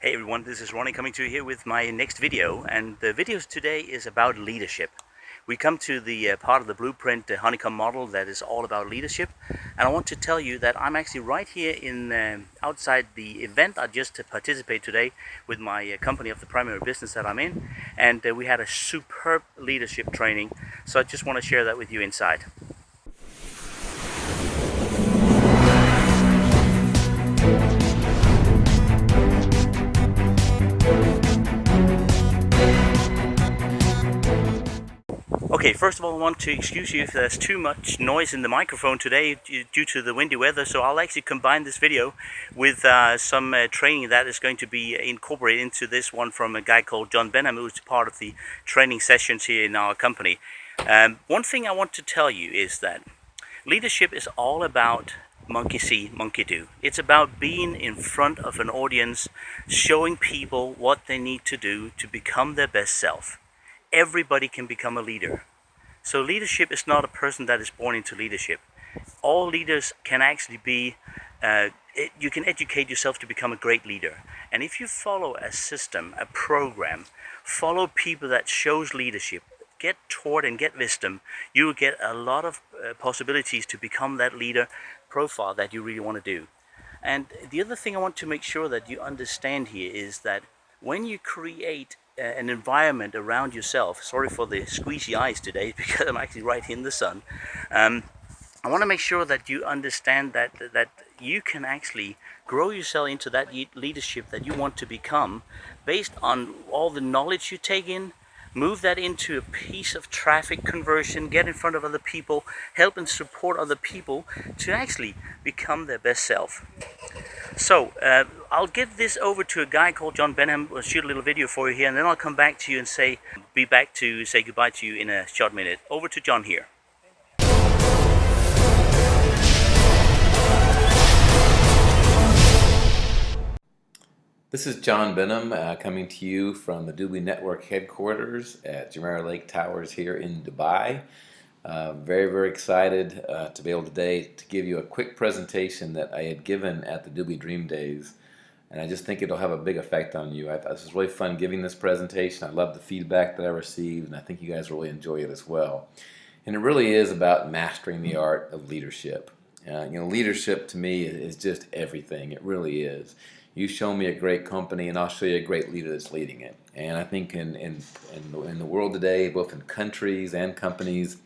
Hey everyone, this is Ronnie coming to you here with my next video, and the video today is about leadership. We come to the part of the blueprint, the honeycomb model, that is all about leadership, and I want to tell you that I'm actually right here in outside the event I just participate today with my company of the primary business that I'm in, and we had a superb leadership training, so I just want to share that with you inside. Okay, first of all, I want to excuse you if there's too much noise in the microphone today due to the windy weather, so I'll actually combine this video with some training that is going to be incorporated into this one from a guy called John Benham, who's part of the training sessions here in our company. One thing I want to tell you is that leadership is all about monkey see, monkey do. It's about being in front of an audience, showing people what they need to do to become their best self. Everybody can become a leader. So leadership is not a person that is born into leadership. All leaders can actually be, you can educate yourself to become a great leader. And if you follow a system, a program, follow people that shows leadership, get taught and get wisdom, you will get a lot of possibilities to become that leader profile that you really want to do. And the other thing I want to make sure that you understand here is that when you create an environment around yourself, sorry for the squeezy eyes today because I'm actually right in the sun, I want to make sure that you understand that you can actually grow yourself into that leadership that you want to become based on all the knowledge you take in. Move that into a piece of traffic conversion, get in front of other people, help and support other people to actually become their best self. So I'll give this over to a guy called John Benham. We'll shoot a little video for you here, and then I'll come back to you and be back to say goodbye to you in a short minute. Over to John here. This is John Benham coming to you from the Doobly Network headquarters at Jumeirah Lake Towers here in Dubai. Very, very excited to be able today to give you a quick presentation that I had given at the Doobly Dream Days, and I just think it'll have a big effect on you. This was really fun giving this presentation. I love the feedback that I received, and I think you guys really enjoy it as well. And it really is about mastering the art of leadership. Leadership to me is just everything. It really is. You show me a great company and I'll show you a great leader that's leading it. And I think in the world today, both in countries and companies,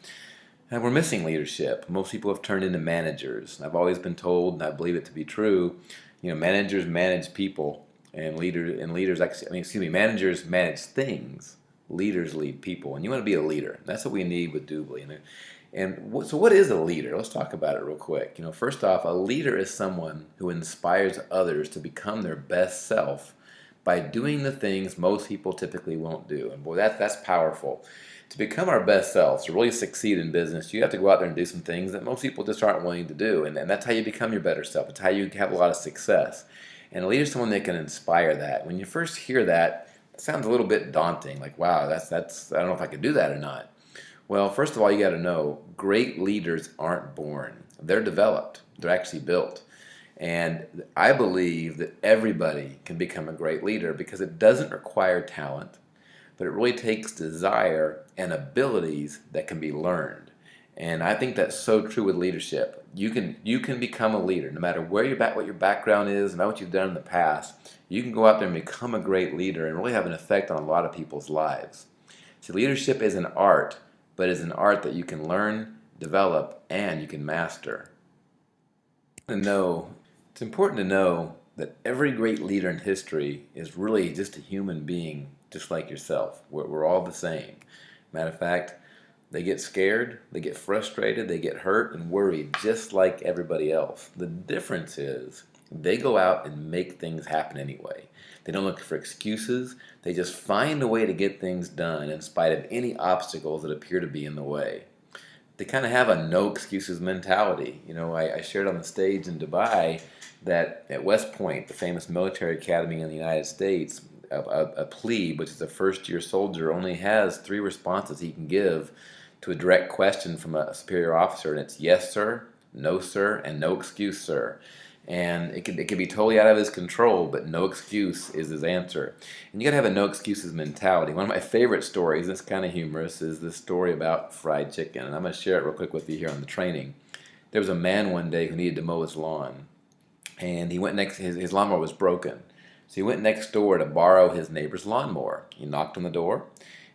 we're missing leadership. Most people have turned into managers. I've always been told, and I believe it to be true, managers manage people, and managers manage things. Leaders lead people, and you want to be a leader. That's what we need with Doobly. So what is a leader? Let's talk about it real quick. First off, a leader is someone who inspires others to become their best self by doing the things most people typically won't do. And boy, that's powerful. To become our best selves, to really succeed in business, you have to go out there and do some things that most people just aren't willing to do. And that's how you become your better self. It's how you have a lot of success. And a leader is someone that can inspire that. When you first hear that, it sounds a little bit daunting. Like, wow, that's I don't know if I could do that or not. Well, first of all, you got to know, great leaders aren't born. They're developed. They're actually built. And I believe that everybody can become a great leader because it doesn't require talent, but it really takes desire and abilities that can be learned. And I think that's so true with leadership. You can become a leader no matter what your background is, no matter what you've done in the past. You can go out there and become a great leader and really have an effect on a lot of people's lives. So leadership is an art, but it's an art that you can learn, develop, and you can master. It's important to know that every great leader in history is really just a human being, just like yourself. We're all the same. Matter of fact, they get scared, they get frustrated, they get hurt and worried just like everybody else. The difference is they go out and make things happen anyway. They don't look for excuses. They just find a way to get things done in spite of any obstacles that appear to be in the way. They kind of have a no excuses mentality. I shared on the stage in Dubai that at West Point, the famous military academy in the United States, a plebe, which is a first-year soldier, only has 3 responses he can give to a direct question from a superior officer, and it's yes, sir, no, sir, and no excuse, sir. And it could be totally out of his control, but no excuse is his answer. And you got to have a no excuses mentality. One of my favorite stories, that's kind of humorous, is this story about fried chicken. And I'm going to share it real quick with you here on the training. There was a man one day who needed to mow his lawn. And he went next, his lawnmower was broken. So he went next door to borrow his neighbor's lawnmower. He knocked on the door.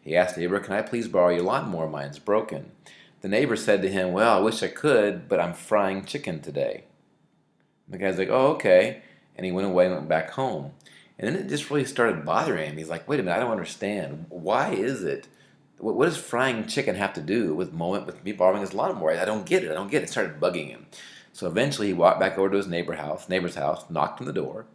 He asked the neighbor, "Can I please borrow your lawnmower? Mine's broken." The neighbor said to him, "Well, I wish I could, but I'm frying chicken today." The guy's like, "Oh, okay." And he went away and went back home. And then it just really started bothering him. He's like, "Wait a minute, I don't understand. Why is it? What does frying chicken have to do with me borrowing his lawnmower? I don't get it. I don't get it." It started bugging him. So eventually he walked back over to his neighbor's house, knocked on the door,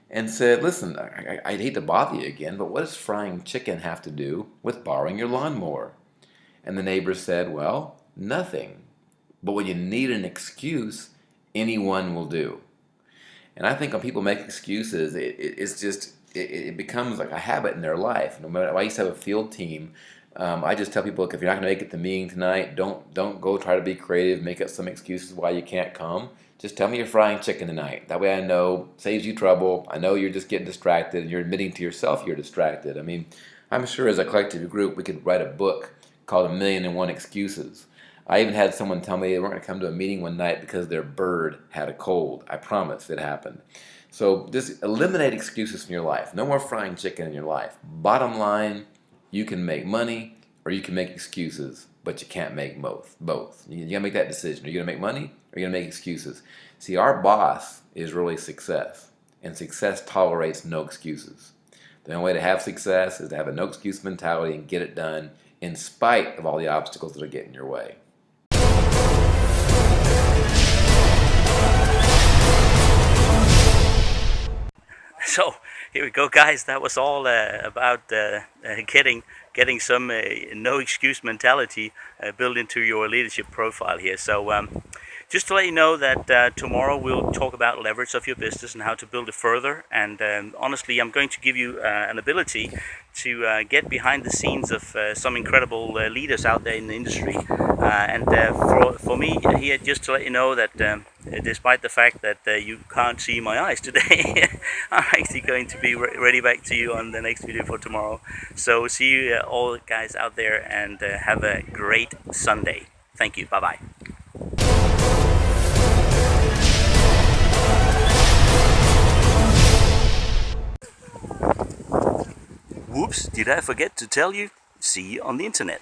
and said, "Listen, I'd hate to bother you again, but what does frying chicken have to do with borrowing your lawnmower?" And the neighbor said, "Well, nothing. But when you need an excuse, anyone will do." And I think when people make excuses, it becomes like a habit in their life. No matter, I used to have a field team. I just tell people, look, if you're not going to make it to the meeting tonight, don't go try to be creative, make up some excuses why you can't come. Just tell me you're frying chicken tonight. That way I know, saves you trouble. I know you're just getting distracted, and you're admitting to yourself you're distracted. I mean, I'm sure as a collective group we could write a book called A Million and One Excuses. I even had someone tell me they weren't going to come to a meeting one night because their bird had a cold. I promise it happened. So just eliminate excuses from your life. No more frying chicken in your life. Bottom line, you can make money or you can make excuses, but you can't make both. You got to make that decision. Are you going to make money or are you going to make excuses? See, our boss is really success, and success tolerates no excuses. The only way to have success is to have a no excuse mentality and get it done in spite of all the obstacles that are getting in your way. So here we go, guys. That was all about getting some no excuse mentality built into your leadership profile here. So just to let you know that tomorrow we'll talk about leverage of your business and how to build it further. And honestly, I'm going to give you an ability to get behind the scenes of some incredible leaders out there in the industry. And for me here, just to let you know that despite the fact that you can't see my eyes today, I'm actually going to be ready back to you on the next video for tomorrow. So see you all guys out there, and have a great Sunday. Thank you. Bye-bye. Whoops, did I forget to tell you? See you on the internet.